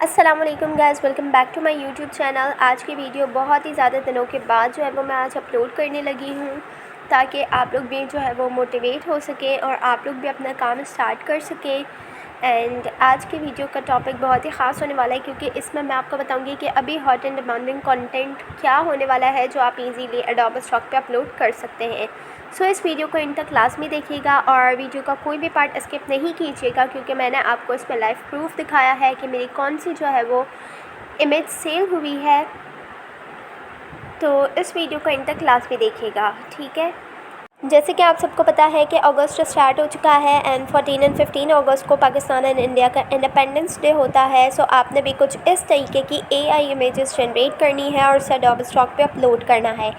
अस्सलाम वालेकुम guys, welcome back to my YouTube channel. आज की वीडियो बहुत ही ज़्यादा दिनों के बाद जो है वो मैं आज अपलोड करने लगी हूँ, ताकि आप लोग भी जो है वो मोटिवेट हो सकें और आप लोग भी अपना काम स्टार्ट कर सकें। एंड आज की वीडियो का टॉपिक बहुत ही ख़ास होने वाला है, क्योंकि इसमें मैं आपको बताऊंगी कि अभी हॉट एंड डिमांडिंग कंटेंट क्या होने वाला है जो आप इजीली एडोबे स्टॉक पे अपलोड कर सकते हैं। सो इस वीडियो को इन तक क्लास में देखिएगा और वीडियो का कोई भी पार्ट स्किप नहीं कीजिएगा, क्योंकि मैंने आपको इसमें लाइव प्रूफ दिखाया है कि मेरी कौन सी जो है वो इमेज सेल हुई है। तो इस वीडियो को इन तक क्लास में देखिएगा, ठीक है। जैसे कि आप सबको पता है कि अगस्त स्टार्ट हो चुका है एंड 14 एंड 15 अगस्त को पाकिस्तान एंड इंडिया का इंडिपेंडेंस डे होता है। सो आपने भी कुछ इस तरीके की एआई इमेजेस जनरेट करनी है और उसे एडोबे स्टॉक पे अपलोड करना है।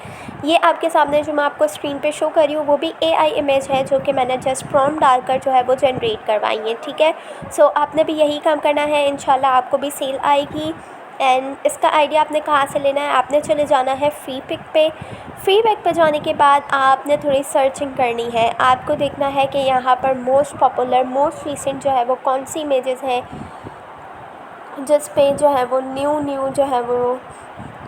ये आपके सामने जो मैं आपको स्क्रीन पे शो कर रही हूँ वो भी एआई इमेज है, जो कि मैंने जस्ट प्रॉम्प्ट डालकर जो है वो जनरेट करवाई है, ठीक है। सो आपने भी यही काम करना है, इंशाल्लाह आपको भी सेल आएगी। एंड इसका आइडिया आपने कहाँ से लेना है, आपने चले जाना है फ्री पिक पे। फ्री पिक पे जाने के बाद आपने थोड़ी सर्चिंग करनी है। आपको देखना है कि यहाँ पर मोस्ट पॉपुलर मोस्ट रिसेंट जो है वो कौन सी इमेजेस हैं जिस पे जो है वो न्यू जो है वो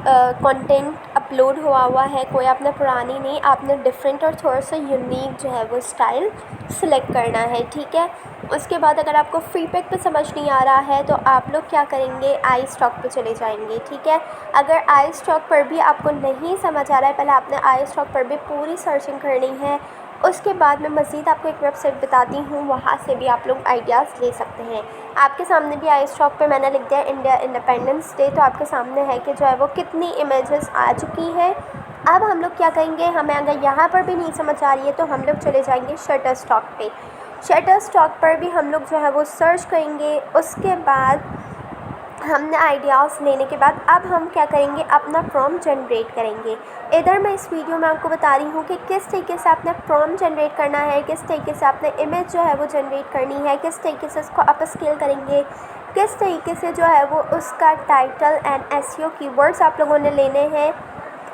कंटेंट अपलोड हुआ है। कोई आपने पुरानी नहीं, आपने डिफरेंट और थोड़ा सा यूनिक जो है वो स्टाइल सिलेक्ट करना है, ठीक है। उसके बाद अगर आपको फ्री पिक पे समझ नहीं आ रहा है तो आप लोग क्या करेंगे, आई स्टॉक पे चले जाएंगे, ठीक है। अगर आई स्टॉक पर भी आपको नहीं समझ आ रहा है, पहले आपने आई स्टॉक पर भी पूरी सर्चिंग करनी है। उसके बाद मैं मज़ीद आपको एक वेबसाइट बताती हूँ, वहाँ से भी आप लोग आइडियाज़ ले सकते हैं। आपके सामने भी आई स्टॉक पे मैंने लिख दिया इंडिया इंडिपेंडेंस डे, तो आपके सामने है कि जो है वो कितनी इमेजेस आ चुकी है। अब हम लोग क्या करेंगे, हमें अगर यहाँ पर भी नहीं समझ आ रही है तो हम लोग चले जाएंगे शटर स्टॉक पे। शटर स्टॉक पर भी हम लोग जो है वो सर्च करेंगे। उसके बाद हमने आइडियाज़ लेने के बाद अब हम क्या करेंगे, अपना प्रॉम्प्ट जनरेट करेंगे। इधर मैं इस वीडियो में आपको बता रही हूँ कि किस तरीके से आपने प्रॉम्प्ट जनरेट करना है, किस तरीके से आपने इमेज जो है वो जनरेट करनी है, किस तरीके से उसको अप स्केल करेंगे, किस तरीके से जो है वो उसका टाइटल एंड एसईओ कीवर्ड्स आप लोगों ने लेने हैं।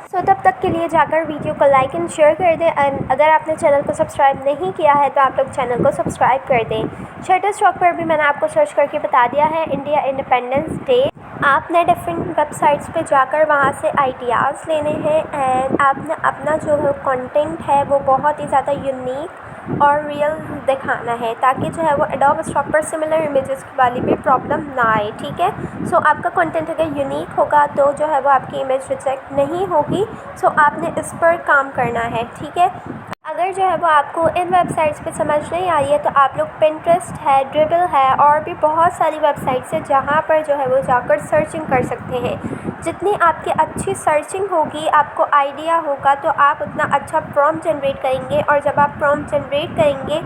सो तब तक के लिए जाकर वीडियो को लाइक एंड शेयर कर दें। एंड अगर आपने चैनल को सब्सक्राइब नहीं किया है तो आप लोग चैनल को सब्सक्राइब कर दें। शटर स्टॉक पर भी मैंने आपको सर्च करके बता दिया है इंडिया इंडिपेंडेंस डे। आपने डिफरेंट वेबसाइट्स पे जाकर वहाँ से आइडियाज़ लेने हैं एंड आपने अपना जो है कंटेंट है वो बहुत ही ज़्यादा यूनिक और रियल दिखाना है, ताकि जो है वो एडोबे स्टॉक पर सिमिलर इमेजेस वाली भी प्रॉब्लम ना आए, ठीक है। सो आपका कंटेंट अगर यूनिक होगा तो जो है वो आपकी इमेज रिजेक्ट नहीं होगी। सो आपने इस पर काम करना है, ठीक है। अगर जो है वो आपको इन वेबसाइट्स पे समझ नहीं आ रही है तो आप लोग पिंटरेस्ट है, ड्रिबल है और भी बहुत सारी वेबसाइट्स है जहाँ पर जो है वो जाकर सर्चिंग कर सकते हैं। जितनी आपकी अच्छी सर्चिंग होगी, आपको आइडिया होगा, तो आप उतना अच्छा प्रॉम्प्ट जनरेट करेंगे। और जब आप प्रॉम्प्ट जनरेट करेंगे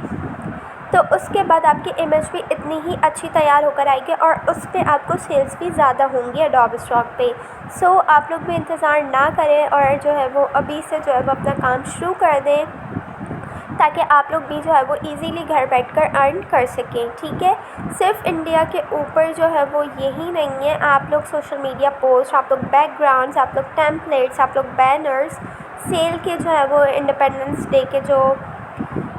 तो उसके बाद आपकी इमेज भी इतनी ही अच्छी तैयार होकर आएगी और उस पर आपको सेल्स भी ज़्यादा होंगी एडोबे स्टॉक पे। सो आप लोग भी इंतज़ार ना करें और जो है वो अभी से जो है वो अपना काम शुरू कर दें, ताकि आप लोग भी जो है वो इजीली घर बैठकर अर्न कर सकें, ठीक है। सिर्फ इंडिया के ऊपर जो है वो यही नहीं है, आप लोग सोशल मीडिया पोस्ट, आप लोग बैकग्राउंड्स, आप लोग टेम्पलेट्स, आप लोग बैनर्स, सेल के जो है वो इंडिपेंडेंस डे के जो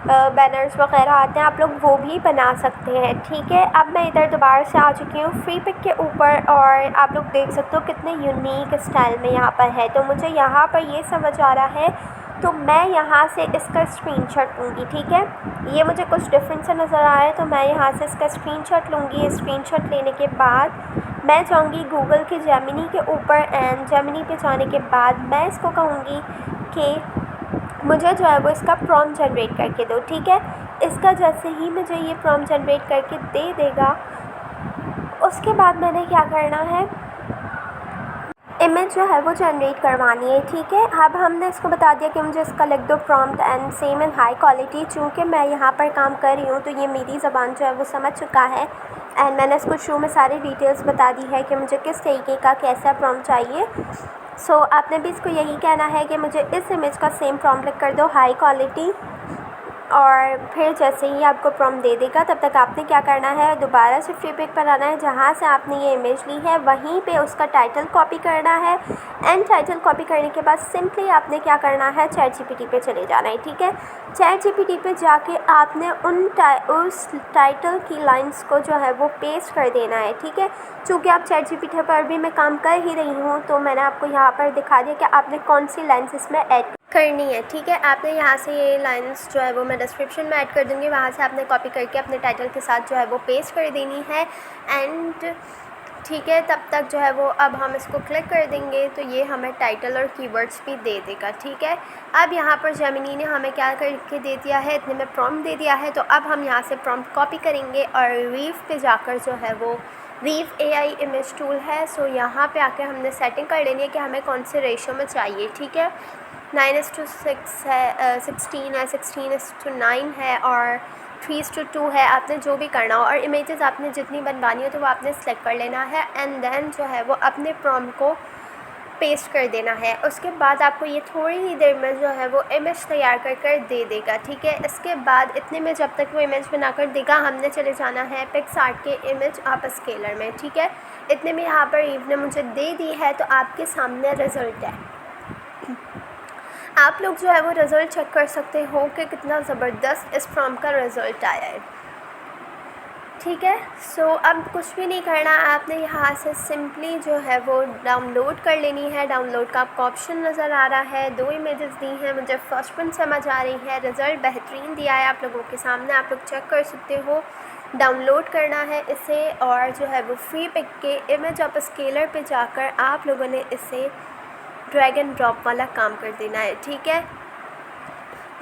बैनर्स वगैरह आते हैं, आप लोग वो भी बना सकते हैं, ठीक है। अब मैं इधर दोबारा से आ चुकी हूँ फ्री पिक के ऊपर और आप लोग देख सकते हो कितने यूनिक स्टाइल में यहाँ पर है। तो मुझे यहाँ पर ये समझ आ रहा है तो मैं यहाँ से इसका स्क्रीनशॉट लूँगी, ठीक है। ये मुझे कुछ डिफरेंट से नज़र आया है तो मैं यहाँ से इसका स्क्रीनशॉट लूँगी। स्क्रीनशॉट लेने के बाद मैं जाऊँगी गूगल के जेमिनी के ऊपर एंड जेमिनी पे जाने के बाद मैं इसको कहूँगी कि मुझे जो है वो इसका प्रॉम्प्ट जनरेट करके दो, ठीक है। इसका जैसे ही मुझे ये प्रॉम्प्ट जनरेट करके दे देगा, उसके बाद मैंने क्या करना है, इमेज जो है वो जनरेट करवानी है, ठीक है। अब हमने इसको बता दिया कि मुझे इसका लिख दो prompt and same in high quality. चूँकि मैं यहाँ पर काम कर रही हूँ तो ये मेरी ज़बान जो है वो समझ चुका है एंड मैंने इसको शुरू में सारी डिटेल्स बता दी है कि मुझे किस तरीके का कैसा प्रॉम्प्ट चाहिए। सो आपने भी इसको यही कहना है कि मुझे इस इमेज का सेम प्रॉम्प्ट लिख कर दो हाई क्वालिटी और फिर जैसे ही आपको प्रॉम्प्ट दे देगा तब तक आपने क्या करना है, दोबारा से फ्री पिक पर आना है जहाँ से आपने ये इमेज ली है, वहीं पे उसका टाइटल कॉपी करना है। एंड टाइटल कॉपी करने के बाद सिंपली आपने क्या करना है, चैट जीपीटी पे चले जाना है। ठीक है, चैट जीपीटी पे जाके आपने उस टाइटल की लाइंस को जो है वो पेस्ट कर देना है। ठीक है, चूँकि आप चैट जीपीटी पर भी मैं काम कर ही रही हूँ तो मैंने आपको यहाँ पर दिखा दिया कि आपने कौन सी लाइन्स इसमें ऐड करनी है। ठीक है, आपने यहाँ से ये लाइंस जो है वो मैं डिस्क्रिप्शन में ऐड कर दूँगी, वहाँ से आपने कॉपी करके अपने टाइटल के साथ जो है वो पेस्ट कर देनी है। एंड ठीक है, तब तक जो है वो अब हम इसको क्लिक कर देंगे तो ये हमें टाइटल और कीवर्ड्स भी दे देगा। ठीक है, अब यहाँ पर जेमिनी ने हमें क्या करके दे दिया है, इतने में प्रॉम्प्ट दे दिया है। तो अब हम यहाँ से प्रॉम्प्ट कॉपी करेंगे और वीव पे जाकर जो है वो वीव AI इमेज टूल है, सो यहाँ पे आके हमने सेटिंग कर लेनी है कि हमें कौन से रेशो में चाहिए। ठीक है, 9:6 है, 16 है, 16:9 है और 3:2 है। आपने जो भी करना हो और इमेजेस आपने जितनी बनवानी हो तो वो आपने सेलेक्ट कर लेना है। एंड देन जो है वो अपने प्रॉम्प्ट को पेस्ट कर देना है। उसके बाद आपको ये थोड़ी ही देर में जो है वो इमेज तैयार कर दे देगा। ठीक है, इसके बाद इतने में जब तक वो इमेज बना कर देगा हमने चले जाना है पिक्सआर्ट के इमेज आप स्केलर में। ठीक है, इतने में यहाँ पर ईव ने मुझे दे दी है तो आपके सामने रिज़ल्ट है। आप लोग जो है वो रिज़ल्ट चेक कर सकते हो कि कितना ज़बरदस्त इस प्रॉम्प्ट का रिज़ल्ट आया है। ठीक है, सो अब कुछ भी नहीं करना, आपने यहाँ से सिंपली जो है वो डाउनलोड कर लेनी है। डाउनलोड का आपको ऑप्शन नज़र आ रहा है, 2 इमेजेस दी हैं, मुझे फर्स्ट वन समझ आ रही है, रिज़ल्ट बेहतरीन दिया है आप लोगों के सामने, आप लोग चेक कर सकते हो। डाउनलोड करना है इसे और जो है वो फ्री पिक के इमेज आप स्केलर पे जाकर आप लोगों ने इसे ड्रैग एंड ड्रॉप वाला काम कर देना है। ठीक है,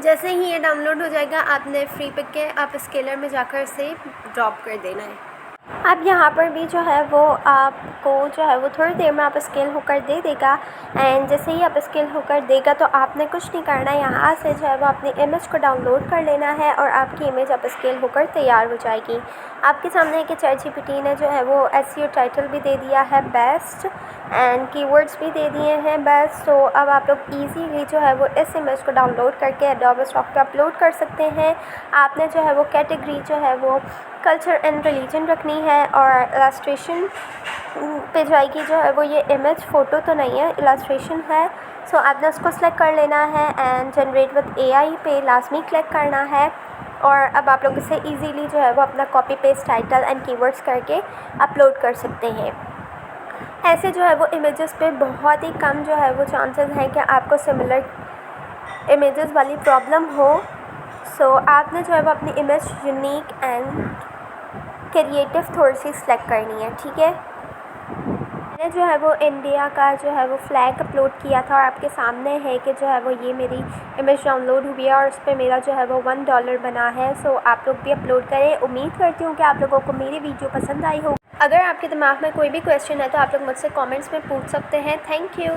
जैसे ही ये डाउनलोड हो जाएगा आपने फ्री पिक के आप स्केलर में जाकर इसे ड्रॉप कर देना है। अब यहाँ पर भी जो है वो आपको जो है वो थोड़ी देर में आप स्केल होकर दे देगा। एंड जैसे ही आप स्केल होकर देगा तो आपने कुछ नहीं करना, यहाँ से जो है वो अपनी इमेज को डाउनलोड कर लेना है और आपकी इमेज आप स्केल होकर तैयार हो जाएगी। आपके सामने कि चैट जीपीटी ने जो है वो SEO टाइटल भी दे दिया है बेस्ट एंड कीवर्ड्स भी दे दिए हैं बेस्ट। तो अब आप लोग ईजीली जो है वो इस इमेज को डाउनलोड करके एडोबे स्टॉक पे अपलोड कर सकते हैं। आपने जो है वो कैटेगरी जो है वो कल्चर एंड रिलीजन रखनी है और इलस्ट्रेशन पे जाएगी जो है वो ये इमेज फ़ोटो तो नहीं है, इलस्ट्रेशन है। सो आपने उसको सेलेक्ट कर लेना है एंड जनरेट विद AI पे लाजमी क्लिक करना है। और अब आप लोग इसे इजीली जो है वो अपना copy paste title and keywords करके अपलोड कर सकते हैं। ऐसे जो है वो इमेजेस पे बहुत ही कम जो है वो चांसेस हैं कि आपको सिमिलर इमेजेस वाली प्रॉब्लम हो। सो आपने जो है वो अपनी इमेज यूनिक एंड क्रिएटिव थोड़ी सी सिलेक्ट करनी है। ठीक है, मैंने जो है वो इंडिया का जो है वो फ्लैग अपलोड किया था और आपके सामने है कि जो है वो ये मेरी इमेज डाउनलोड हुई है और उस पर मेरा जो है वो $1 बना है। सो आप लोग भी अपलोड करें। उम्मीद करती हूँ कि आप लोगों को मेरी वीडियो पसंद आई हो। अगर आपके दिमाग में कोई भी क्वेश्चन है तो आप लोग मुझसे कमेंट्स में पूछ सकते हैं। Thank you.